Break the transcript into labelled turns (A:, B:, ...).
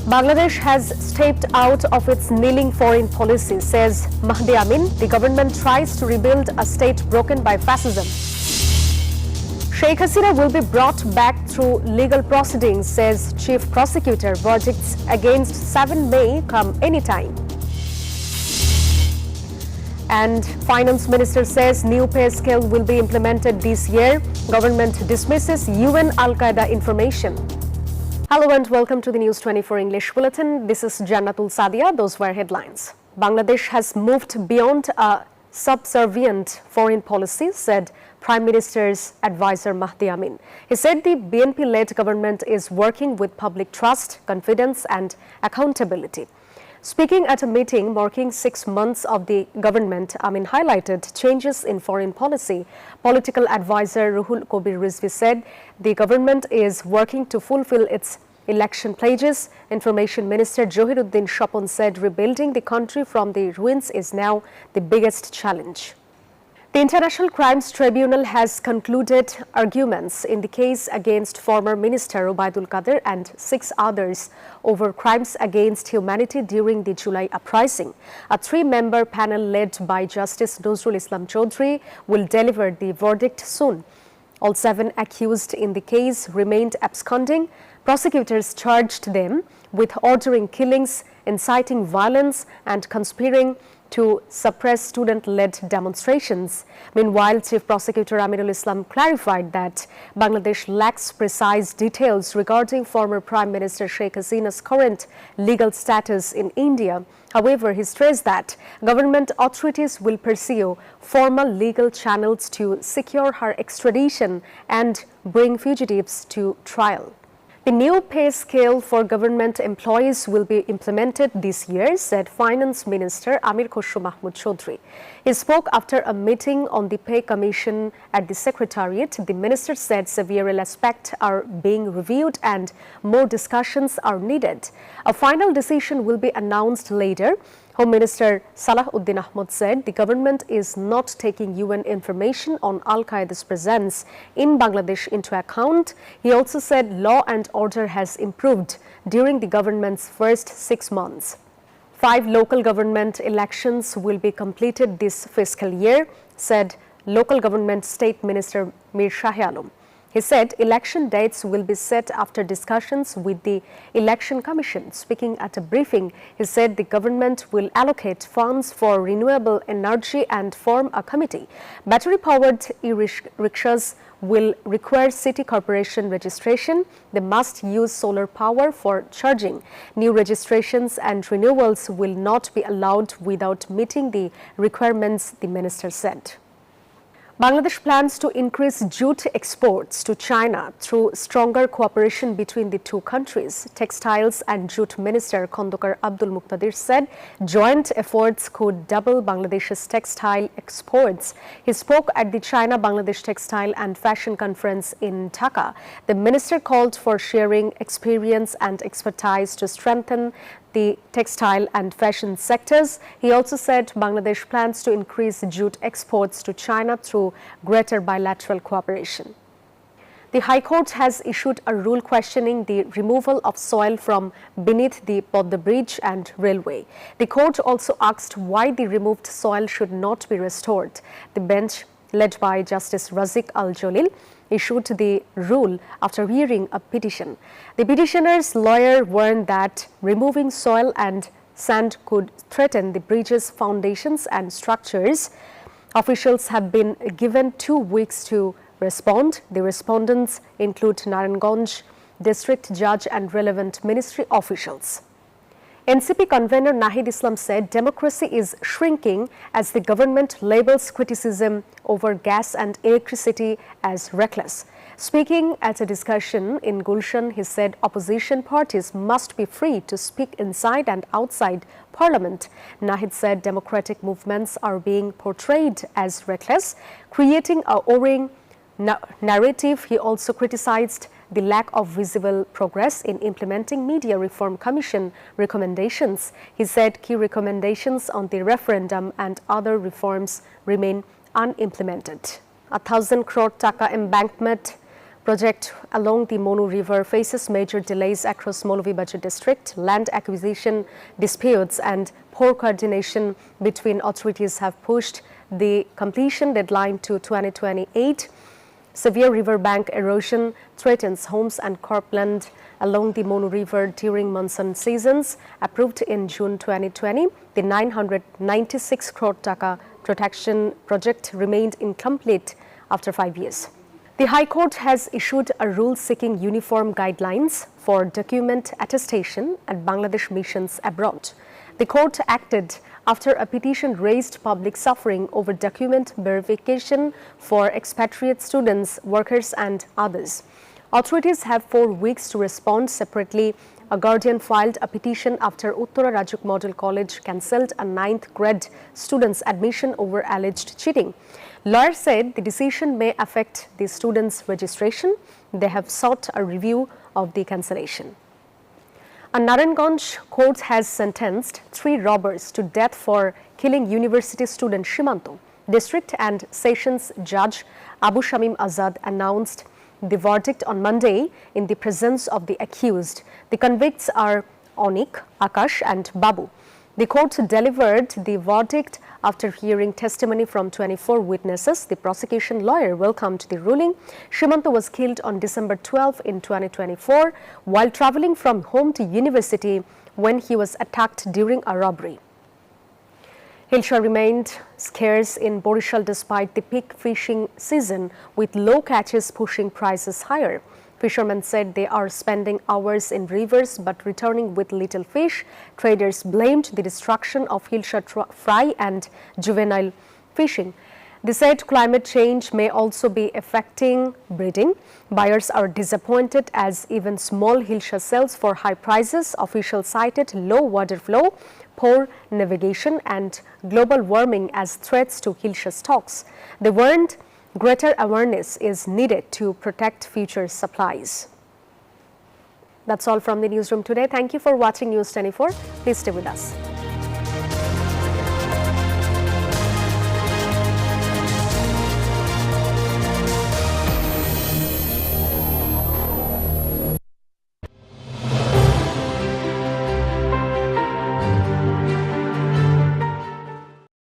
A: Bangladesh has stepped out of its kneeling foreign policy, says Mahdi Amin. The government tries to rebuild a state broken by fascism. Sheikh Hasina will be brought back through legal proceedings, says Chief Prosecutor. Verdicts against 7 may come anytime. And Finance Minister says new pay scale will be implemented this year. Government dismisses UN Al-Qaeda information. Hello and welcome to the News 24 English Bulletin. This is Jannatul Sadia. Those were headlines. Bangladesh has moved beyond a subservient foreign policy, said Prime Minister's advisor Mahdi Amin. He said the BNP-led government is working with public trust, confidence and accountability. Speaking at a meeting marking 6 months of the government, Amin highlighted changes in foreign policy. Political advisor Ruhul Kobir Rizvi said the government is working to fulfill its election pledges. Information Minister Johiruddin Shapon said rebuilding the country from the ruins is now the biggest challenge. The International Crimes Tribunal has concluded arguments in the case against former Minister Obaidul Qadir and 6 others over crimes against humanity during the July uprising. A 3-member panel led by Justice Nozrul Islam Chaudhry will deliver the verdict soon. All 7 accused in the case remained absconding. Prosecutors charged them with ordering killings, inciting violence and conspiring to suppress student-led demonstrations. Meanwhile, Chief Prosecutor Aminul Islam clarified that Bangladesh lacks precise details regarding former Prime Minister Sheikh Hasina's current legal status in India. However, he stressed that government authorities will pursue formal legal channels to secure her extradition and bring fugitives to trial. The new pay scale for government employees will be implemented this year, said Finance Minister Amir Khosrow Mahmood Chaudhry. He spoke after a meeting on the Pay Commission at the Secretariat. The minister said several aspects are being reviewed and more discussions are needed. A final decision will be announced later. Home Minister Salahuddin Ahmad said the government is not taking UN information on Al-Qaeda's presence in Bangladesh into account. He also said law and order has improved during the government's first 6 months. 5 local government elections will be completed this fiscal year, said Local Government State Minister Mir Shahi Alam. He said election dates will be set after discussions with the Election Commission. Speaking at a briefing, he said the government will allocate funds for renewable energy and form a committee. Battery-powered e-rickshaws will require city corporation registration. They must use solar power for charging. New registrations and renewals will not be allowed without meeting the requirements, the minister said. Bangladesh plans to increase jute exports to China through stronger cooperation between the 2 countries. Textiles and Jute Minister Khondokar Abdul Muqtadir said joint efforts could double Bangladesh's textile exports. He spoke at the China-Bangladesh Textile and Fashion Conference in Dhaka. The minister called for sharing experience and expertise to strengthen the textile and fashion sectors. He also said Bangladesh plans to increase jute exports to China through greater bilateral cooperation. The High Court has issued a rule questioning the removal of soil from beneath the Podda Bridge and railway. The court also asked why the removed soil should not be restored. The bench, led by Justice Razik Al-Jalil, issued the rule after hearing a petition. The petitioner's lawyer warned that removing soil and sand could threaten the bridge's foundations and structures. Officials have been given 2 weeks to respond. The respondents include Naranganj district judge and relevant ministry officials. NCP convener Nahid Islam said democracy is shrinking as the government labels criticism over gas and electricity as reckless. Speaking at a discussion in Gulshan, he said opposition parties must be free to speak inside and outside Parliament. Nahid said democratic movements are being portrayed as reckless, creating a worrying narrative. He also criticized the lack of visible progress in implementing Media Reform Commission recommendations. He said key recommendations on the referendum and other reforms remain unimplemented. 1,000 crore taka embankment Project along the Monu River faces major delays across Maulavibazar district. Land acquisition disputes and poor coordination between authorities have pushed the completion deadline to 2028. Severe riverbank erosion threatens homes and cropland along the Monu River during monsoon seasons. Approved in June 2020, the 996 crore taka protection project remained incomplete after 5 years. The High Court has issued a rule seeking uniform guidelines for document attestation at Bangladesh missions abroad. The court acted after a petition raised public suffering over document verification for expatriate students, workers and others. Authorities have 4 weeks to respond separately. A guardian filed a petition after Uttara Rajuk Model College cancelled a 9th grade student's admission over alleged cheating. Lawyers said the decision may affect the students' registration. They have sought a review of the cancellation. A Naranganj court has sentenced 3 robbers to death for killing university student Shimanto. District and Sessions Judge Abu Shamim Azad announced the verdict on Monday in the presence of the accused. The convicts are Onik, Akash and Babu. The court delivered the verdict after hearing testimony from 24 witnesses. The prosecution lawyer welcomed the ruling. Shimanto was killed on December 12 in 2024 while traveling from home to university when he was attacked during a robbery. Hilsha remained scarce in Borishal despite the peak fishing season, with low catches pushing prices higher. Fishermen said they are spending hours in rivers but returning with little fish. Traders blamed the destruction of Hilsha fry and juvenile fishing. They said climate change may also be affecting breeding. Buyers are disappointed as even small Hilsha sells for high prices. Officials cited low water flow, poor navigation and global warming as threats to Hilsha stocks. They warned greater awareness is needed to protect future supplies. That's all from the newsroom today. Thank you for watching News 24. Please stay with us.